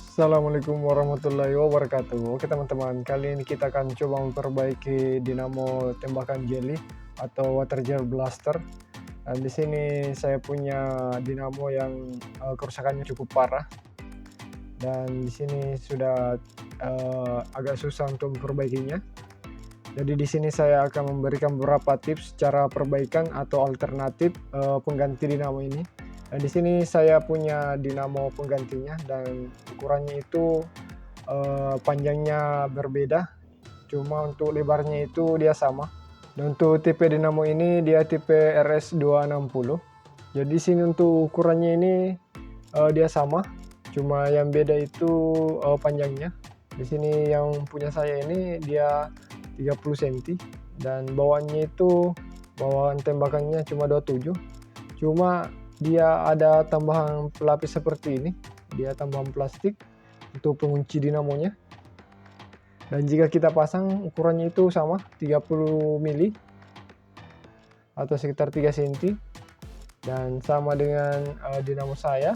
Assalamualaikum warahmatullahi wabarakatuh. Oke teman-teman, kali ini kita akan coba memperbaiki dinamo tembakan jelly atau water gel blaster. Dan di sini saya punya dinamo yang kerusakannya cukup parah, dan di sini sudah agak susah untuk memperbaikinya. Jadi di sini saya akan memberikan beberapa tips cara perbaikan atau alternatif pengganti dinamo ini. Dan di sini saya punya dinamo penggantinya, dan ukurannya itu panjangnya berbeda, cuma untuk lebarnya itu dia sama. Dan untuk tipe dinamo ini dia tipe RS260. Jadi di sini untuk ukurannya ini dia sama, cuma yang beda itu panjangnya. Di sini yang punya saya ini dia 30 cm, dan bawaannya itu bawaan tembakannya cuma 27. Cuma dia ada tambahan pelapis seperti ini, dia tambahan plastik untuk pengunci dinamonya. Dan jika kita pasang ukurannya itu sama 30 mili atau sekitar 3 cm, dan sama dengan dinamo saya.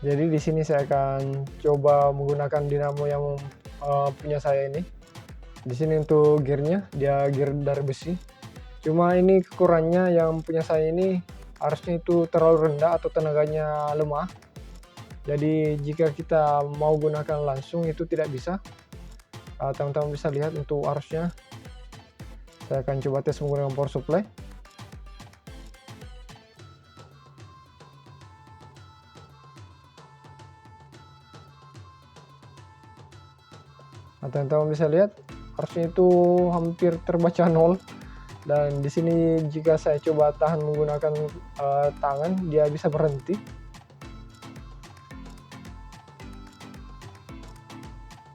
Jadi di sini saya akan coba menggunakan dinamo yang punya saya ini. Di sini untuk gearnya dia gear dari besi. Cuma ini kekurangannya yang punya saya ini harusnya itu terlalu rendah atau tenaganya lemah. Jadi jika kita mau gunakan langsung itu tidak bisa. Teman-teman bisa lihat untuk arusnya. Saya akan coba tes menggunakan power supply. Nah, teman-teman bisa lihat arusnya itu hampir terbaca nol. Dan di sini jika saya coba tahan menggunakan tangan, dia bisa berhenti.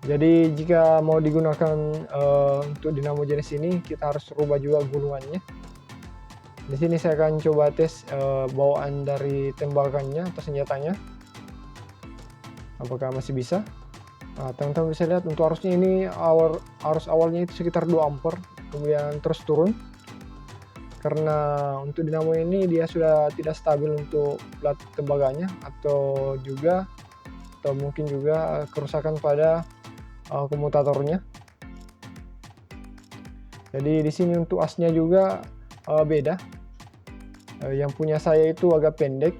Jadi jika mau digunakan untuk dinamo jenis ini, kita harus rubah juga gulungannya. Di sini saya akan coba tes bawaan dari tembakannya atau senjatanya, apakah masih bisa. Nah, teman-teman bisa lihat untuk arusnya ini arus awalnya itu sekitar 2 ampere, kemudian terus turun. Karena untuk dinamo ini dia sudah tidak stabil untuk plat tembaganya, atau mungkin juga kerusakan pada komutatornya. Jadi di sini untuk asnya juga beda. Yang punya saya itu agak pendek,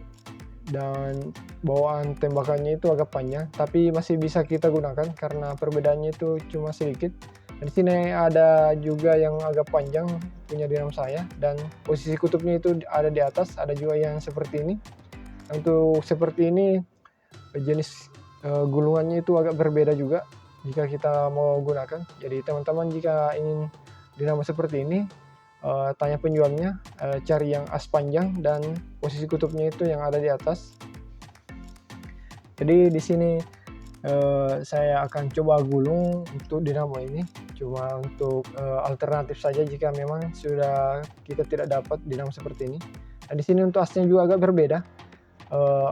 dan bawaan tembakannya itu agak panjang, tapi masih bisa kita gunakan karena perbedaannya itu cuma sedikit. Di sini ada juga yang agak panjang punya dinamo saya, dan posisi kutubnya itu ada di atas, ada juga yang seperti ini. Untuk seperti ini jenis gulungannya itu agak berbeda juga jika kita mau gunakan. Jadi teman-teman jika ingin dinamo seperti ini, tanya penjualnya, cari yang as panjang dan posisi kutubnya itu yang ada di atas. Jadi di sini saya akan coba gulung untuk dinamo ini, cuma untuk alternatif saja jika memang sudah kita tidak dapat dinamo seperti ini. Dan di sini untuk asnya juga agak berbeda.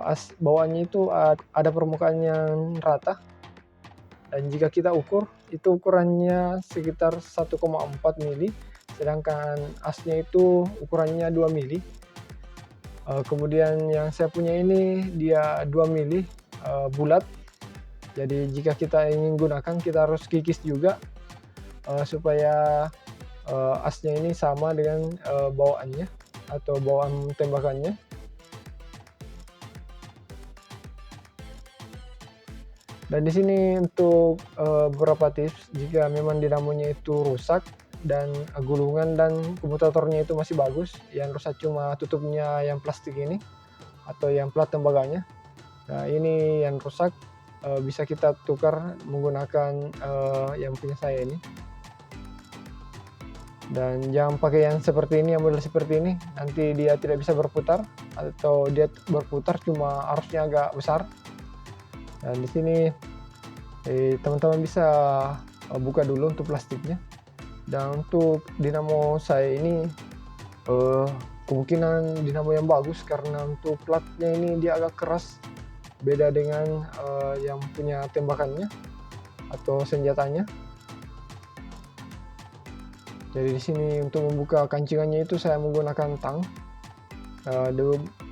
As bawaannya itu ada permukaan yang rata, dan jika kita ukur itu ukurannya sekitar 1,4 mili, sedangkan asnya itu ukurannya 2 mili. Kemudian yang saya punya ini dia 2 mili bulat. Jadi jika kita ingin gunakan kita harus kikis juga supaya asnya ini sama dengan bawaannya atau bawaan tembakannya. Dan di sini untuk beberapa tips jika memang dinamonya itu rusak dan gulungan dan komutatornya itu masih bagus, yang rusak cuma tutupnya yang plastik ini atau yang plat tembaganya. Nah, ini yang rusak bisa kita tukar menggunakan yang punya saya ini. Dan jangan pakai yang seperti ini, yang model seperti ini, nanti dia tidak bisa berputar, atau dia berputar cuma arusnya agak besar. Dan di sini teman-teman bisa buka dulu untuk plastiknya. Dan untuk dinamo saya ini kemungkinan dinamo yang bagus karena untuk platnya ini dia agak keras, beda dengan yang punya tembakannya atau senjatanya. Jadi di sini untuk membuka kancingannya itu saya menggunakan tang.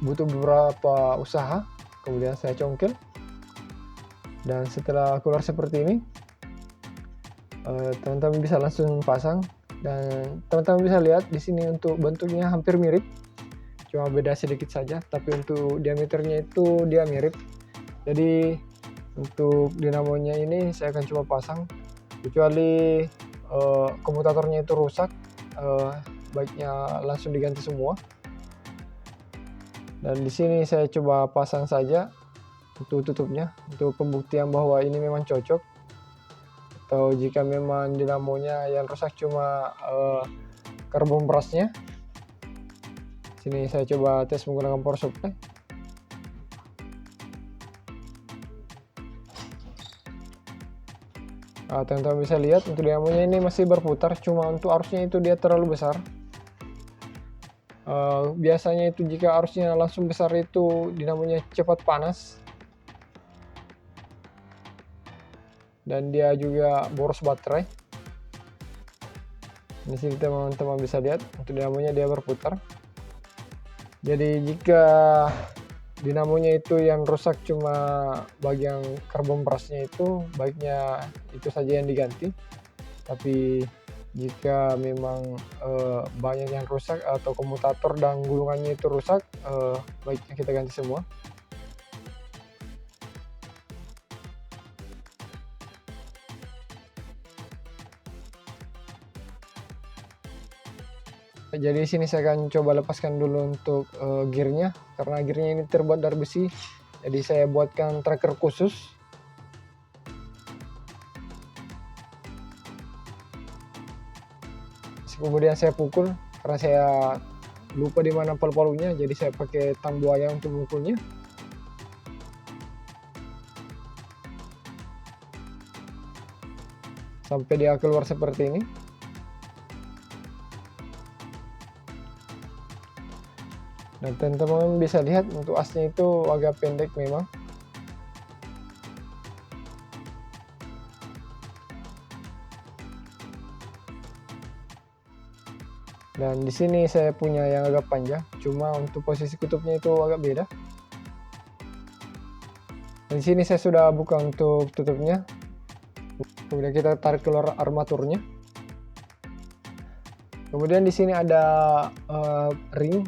butuh beberapa usaha. Kemudian saya congkel, dan setelah keluar seperti ini, teman-teman bisa langsung pasang. Dan teman-teman bisa lihat di sini untuk bentuknya hampir mirip, cuma beda sedikit saja, tapi untuk diameternya itu dia mirip. Jadi untuk dinamonya ini saya akan coba pasang, kecuali komutatornya itu rusak, baiknya langsung diganti semua. Dan di sini saya coba pasang saja untuk tutupnya, untuk pembuktian bahwa ini memang cocok. Atau jika memang dinamonya yang rusak cuma karbon brusnya. Sini saya coba tes menggunakan power supply. Teman-teman bisa lihat untuk dinamonya ini masih berputar, cuma untuk arusnya itu dia terlalu besar. Biasanya itu jika arusnya langsung besar itu dinamonya cepat panas, dan dia juga boros baterai. Di sini teman-teman bisa lihat untuk dinamonya dia berputar. Jadi jika dinamonya itu yang rusak cuma bagian karbon brusnya itu, baiknya itu saja yang diganti. Tapi jika memang banyak yang rusak atau komutator dan gulungannya itu rusak, baiknya kita ganti semua. Jadi sini saya akan coba lepaskan dulu untuk gearnya, karena gearnya ini terbuat dari besi. Jadi saya buatkan tracker khusus. Kemudian saya pukul, karena saya lupa di mana palu-palunya, jadi saya pakai tang buaya untuk memukulnya. Sampai dia keluar seperti ini. Dan teman-teman bisa lihat untuk asnya itu agak pendek memang. Dan di sini saya punya yang agak panjang, cuma untuk posisi kutubnya itu agak beda. Dan di sini saya sudah buka untuk tutupnya. Kemudian kita tarik keluar armaturnya. Kemudian di sini ada ring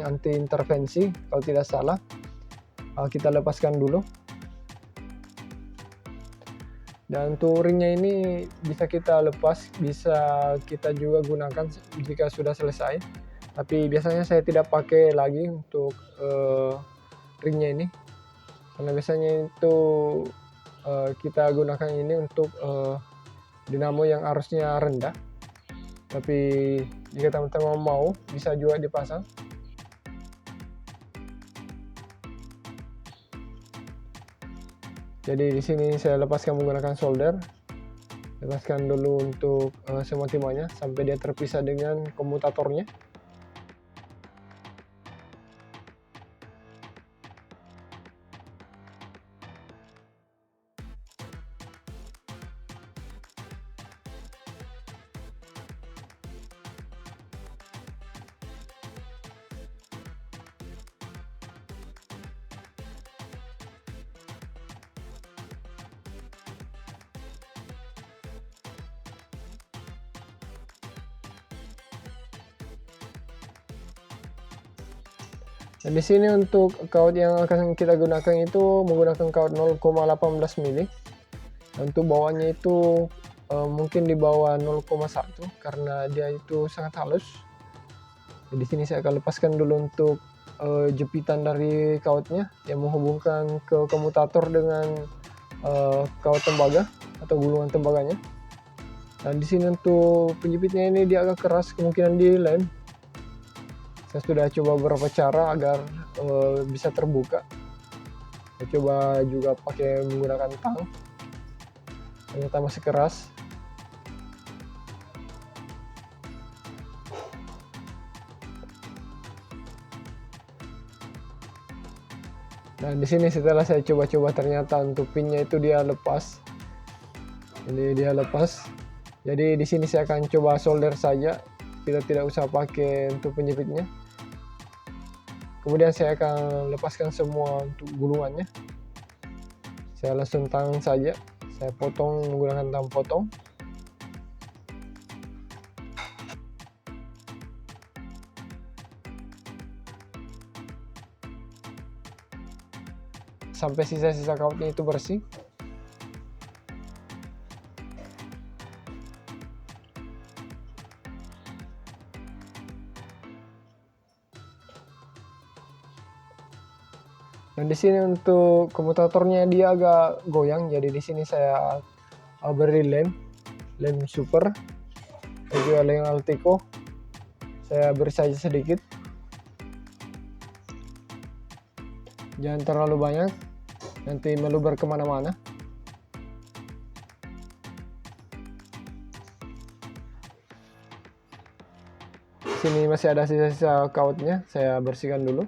anti intervensi kalau tidak salah. Kita lepaskan dulu. Dan untuk ringnya ini bisa kita lepas, bisa kita juga gunakan jika sudah selesai. Tapi biasanya saya tidak pakai lagi untuk ringnya ini, karena biasanya itu kita gunakan ini untuk dinamo yang arusnya rendah. Tapi jika teman-teman mau, bisa juga dipasang. Jadi di sini saya lepaskan menggunakan solder. Lepaskan dulu untuk semua timahnya sampai dia terpisah dengan komutatornya. Dan di sini untuk kaut yang akan kita gunakan itu menggunakan kaut 0,18 mili. Untuk bawahnya itu mungkin di bawah 0,1 karena dia itu sangat halus. Di sini saya akan lepaskan dulu untuk jepitan dari kautnya yang menghubungkan ke komutator dengan kaut tembaga atau gulungan tembaganya. Dan di sini untuk penjepitnya ini dia agak keras, kemungkinan dilem. Saya sudah coba beberapa cara agar bisa terbuka. Saya coba juga pakai menggunakan tang, ternyata masih keras. Dan di sini setelah saya coba-coba ternyata untuk pinnya itu dia lepas. Ini dia lepas. Jadi di sini saya akan coba solder saja. Kita tidak usah pakai untuk penjepitnya. Kemudian saya akan lepaskan semua untuk gulungannya. Saya langsung tangan saja, saya potong menggunakan tangan potong. Sampai sisa-sisa kautnya itu bersih. Dan di sini untuk komutatornya dia agak goyang, jadi di sini saya beri lem super, dan juga lem Alteco. Saya beri saja sedikit, jangan terlalu banyak, nanti meluber kemana-mana. Di sini masih ada sisa-sisa kautnya, saya bersihkan dulu.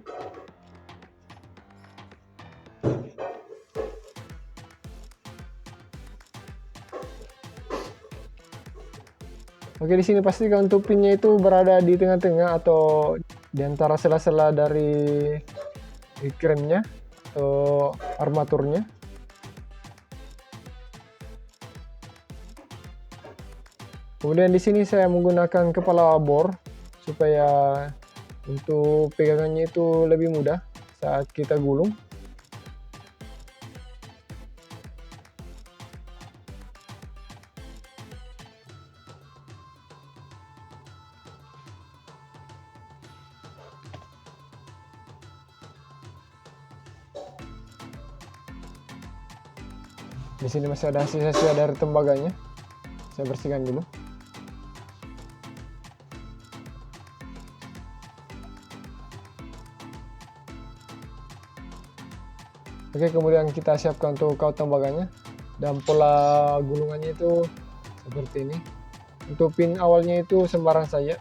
Oke, di sini pastikan untuk pinnya itu berada di tengah-tengah atau di antara sela-sela dari kremnya atau armaturnya. Kemudian di sini saya menggunakan kepala bor supaya untuk pegangannya itu lebih mudah saat kita gulung. Di sini masih ada sisa-sisa dari tembaganya. Saya bersihkan dulu. Oke, kemudian kita siapkan untuk kaut tembaganya. Dan pola gulungannya itu seperti ini. Untuk pin awalnya itu sembarang saja.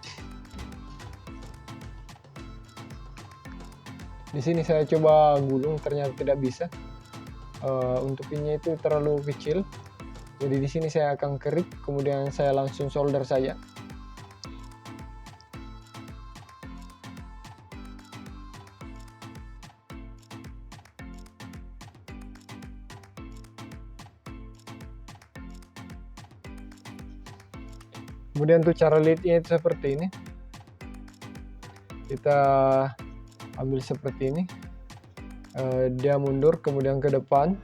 Di sini saya coba gulung, ternyata tidak bisa. Untuk pinnya itu terlalu kecil, jadi di sini saya akan kerik, kemudian saya langsung solder saja. Kemudian untuk cara leadnya itu seperti ini, kita ambil seperti ini. Dia mundur kemudian ke depan,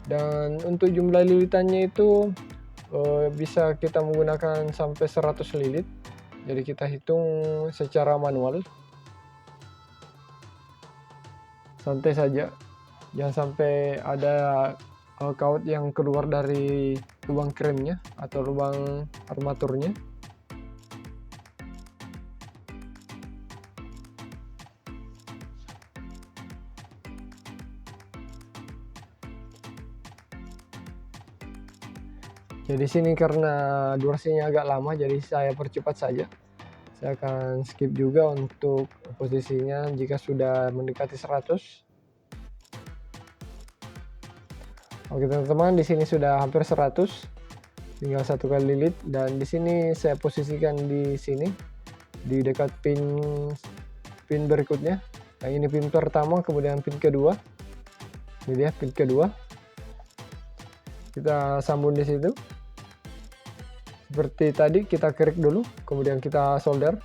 dan untuk jumlah lilitannya itu bisa kita menggunakan sampai 100 lilit, jadi kita hitung secara manual. Santai saja, jangan sampai ada kaut yang keluar dari lubang kremnya atau lubang armaturnya. Jadi sini karena durasinya agak lama, jadi saya percepat saja. Saya akan skip juga untuk posisinya jika sudah mendekati 100. Oke teman-teman, di sini sudah hampir 100. Tinggal satu kali lilit, dan di sini saya posisikan di sini di dekat pin berikutnya. Yang ini pin pertama, kemudian pin kedua. Ini dia pin kedua. Kita sambung di situ. Seperti tadi, kita kerik dulu, kemudian kita solder.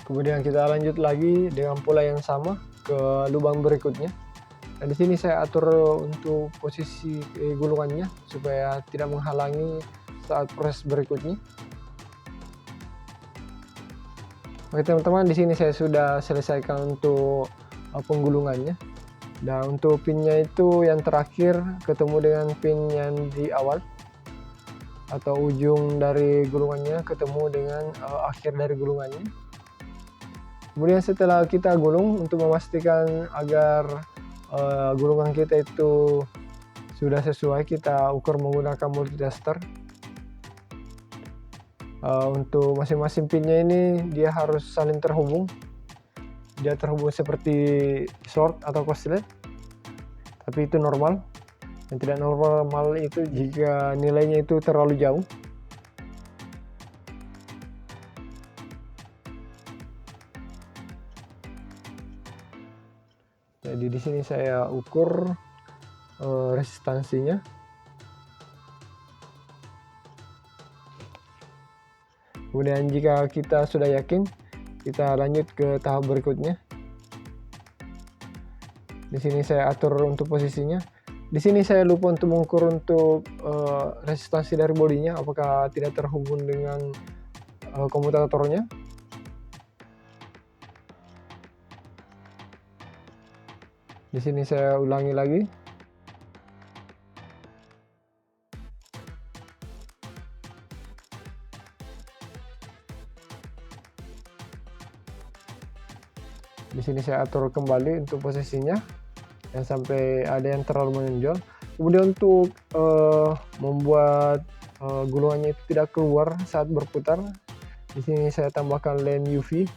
Kemudian kita lanjut lagi dengan pola yang sama ke lubang berikutnya. Dan di sini saya atur untuk posisi gulungannya supaya tidak menghalangi saat proses berikutnya. Oke teman-teman, di sini saya sudah selesaikan untuk penggulungannya. Dan untuk pinnya itu yang terakhir ketemu dengan pin yang di awal, atau ujung dari gulungannya ketemu dengan akhir dari gulungannya. Kemudian setelah kita gulung, untuk memastikan agar gulungan kita itu sudah sesuai, kita ukur menggunakan multitester. Untuk masing-masing pinnya ini dia harus saling terhubung. Dia terhubung seperti short atau korslet, tapi itu normal. Yang tidak normal itu jika nilainya itu terlalu jauh. Jadi di sini saya ukur resistansinya. Kemudian jika kita sudah yakin, kita lanjut ke tahap berikutnya. Di sini saya atur untuk posisinya. Di sini saya lupa untuk mengukur untuk resistansi dari bodinya, apakah tidak terhubung dengan komutatornya. Di sini saya ulangi lagi. Di sini saya atur kembali untuk posisinya, yang sampai ada yang terlalu menonjol. Kemudian untuk membuat gulungannya itu tidak keluar saat berputar, di sini saya tambahkan lem UV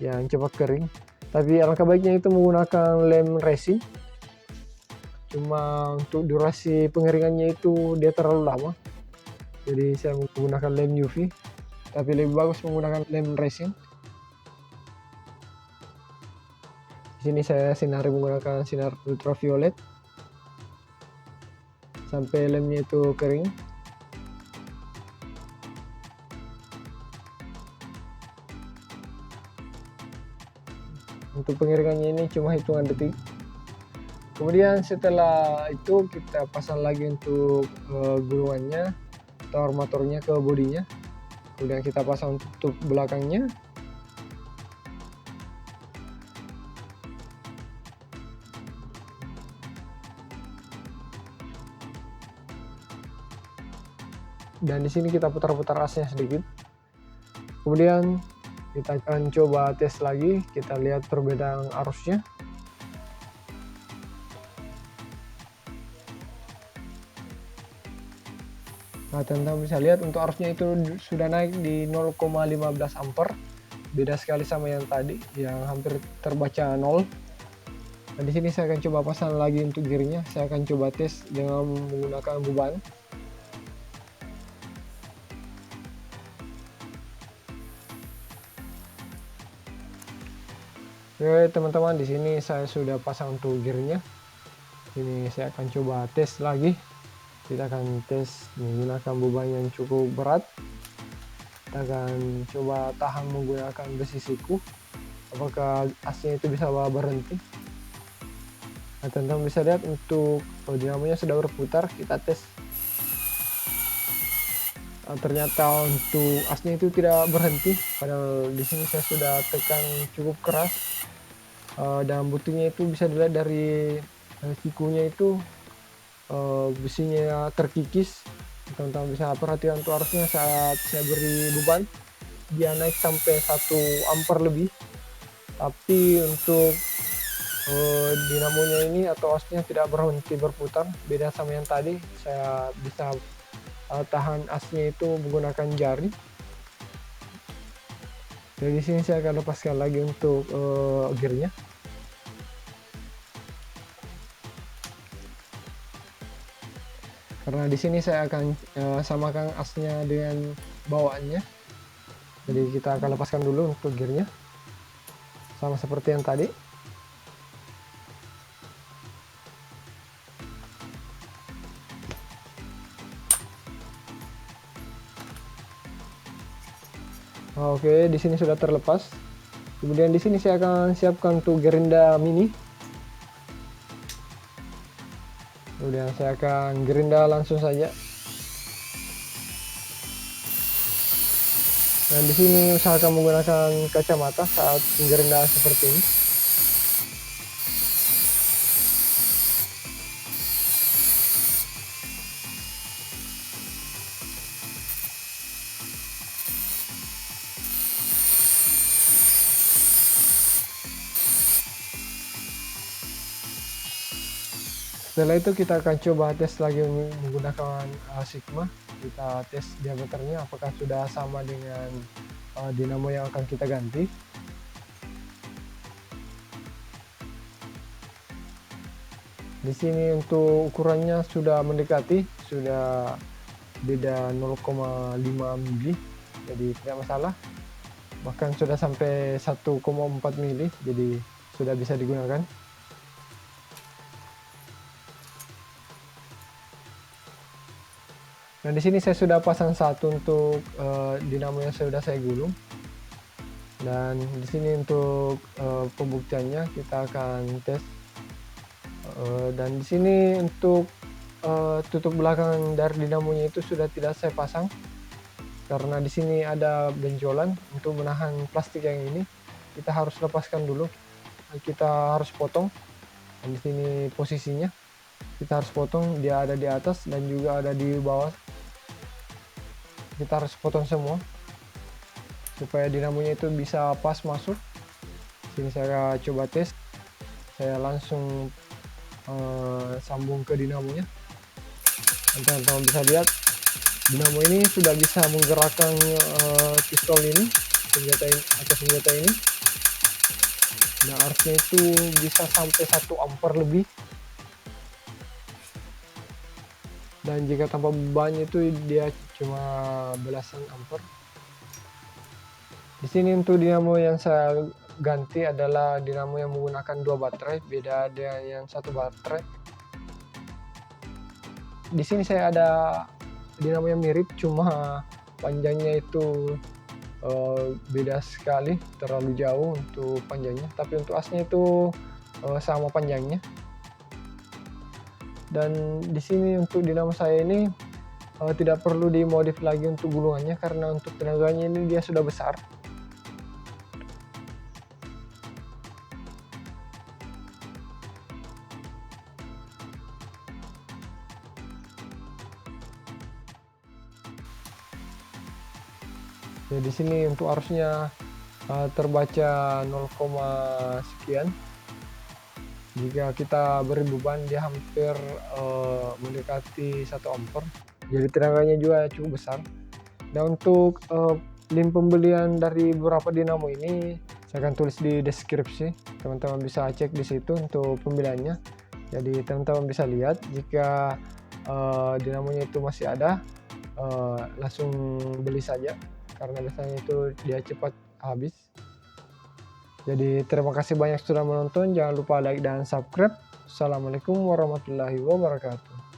yang cepat kering. Tapi alangkah baiknya itu menggunakan lem resin. Cuma untuk durasi pengeringannya itu dia terlalu lama. Jadi saya menggunakan lem UV. Tapi lebih bagus menggunakan lem resin. Di sini saya sinari menggunakan sinar ultraviolet sampai lemnya itu kering. Untuk pengeringannya ini cuma hitungan detik. Kemudian setelah itu kita pasang lagi untuk gulungannya atau armaturnya ke bodinya. Kemudian kita pasang tutup belakangnya. Dan di sini kita putar-putar asnya sedikit. Kemudian kita akan coba tes lagi, kita lihat perbedaan arusnya. Nah, teman-teman bisa lihat untuk arusnya itu sudah naik di 0,15 ampere. Beda sekali sama yang tadi yang hampir terbaca 0. Nah, di sini saya akan coba pasang lagi untuk gearnya. Saya akan coba tes dengan menggunakan beban. Oke teman-teman, di sini saya sudah pasang untuk gearnya. Ini saya akan coba tes lagi. Kita akan tes menggunakan beban yang cukup berat. Kita akan coba tahan menggunakan besi siku. Apakah asnya itu bisa berhenti? Nah, teman-teman bisa lihat untuk dinamonya sudah berputar. Kita tes. Nah, ternyata untuk asnya itu tidak berhenti. Padahal di sini saya sudah tekan cukup keras. Dan buktinya itu bisa dilihat dari sikunya itu besinya terkikis. Teman-teman bisa perhatikan untuk arusnya saat saya beri beban, dia naik sampai 1 ampere lebih. Tapi untuk dinamonya ini atau asnya tidak berhenti berputar. Beda sama yang tadi, saya bisa tahan asnya itu menggunakan jari. Jadi di sini saya akan lepaskan lagi untuk gearnya. Karena di sini saya akan samakan asnya dengan bawaannya. Jadi kita akan lepaskan dulu untuk gearnya. Sama seperti yang tadi. Oke, di sini sudah terlepas. Kemudian di sini saya akan siapkan untuk gerinda mini. Kemudian saya akan gerinda langsung saja. Dan di sini usahakan menggunakan kacamata saat gerinda seperti ini. Setelah itu kita akan coba tes lagi menggunakan Sigma. Kita tes diameternya apakah sudah sama dengan dinamo yang akan kita ganti. Di sini untuk ukurannya sudah mendekati, sudah beda 0,5 mili, jadi tidak masalah. Bahkan sudah sampai 1,4 mili, jadi sudah bisa digunakan. Nah, di sini saya sudah pasang satu untuk dinamo yang sudah saya gulung. Dan di sini untuk pembuktiannya kita akan tes. Dan di sini untuk tutup belakang dari dinamonya itu sudah tidak saya pasang karena di sini ada benjolan. Untuk menahan plastik yang ini kita harus lepaskan dulu, kita harus potong. Dan di sini posisinya kita harus potong, dia ada di atas dan juga ada di bawah. Kita harus potong semua supaya dinamonya itu bisa pas masuk. Sini saya coba tes, saya langsung sambung ke dinamonya. Teman-teman bisa lihat dinamo ini sudah bisa menggerakkan pistol ini, senjata ini. Nah, artinya itu bisa sampai 1 ampere lebih. Dan jika tanpa beban itu dia cuma belasan ampere. Di sini untuk dinamo yang saya ganti adalah dinamo yang menggunakan 2 baterai, beda dengan yang 1 baterai. Di sini saya ada dinamo yang mirip, cuma panjangnya itu beda sekali, terlalu jauh untuk panjangnya. Tapi untuk asnya itu sama panjangnya. Dan di sini untuk dinamo saya ini tidak perlu dimodif lagi untuk gulungannya karena untuk tenaganya ini dia sudah besar. Ya, di sini untuk arusnya terbaca 0, sekian. Jika kita beri beban dia hampir mendekati 1 ampere. Jadi tenaganya juga cukup besar. Dan untuk link pembelian dari beberapa dinamo ini saya akan tulis di deskripsi. Teman-teman bisa cek di situ untuk pembeliannya. Jadi teman-teman bisa lihat jika dinamonya itu masih ada, langsung beli saja karena biasanya itu dia cepat habis. Jadi terima kasih banyak sudah menonton, jangan lupa like dan subscribe. Assalamualaikum warahmatullahi wabarakatuh.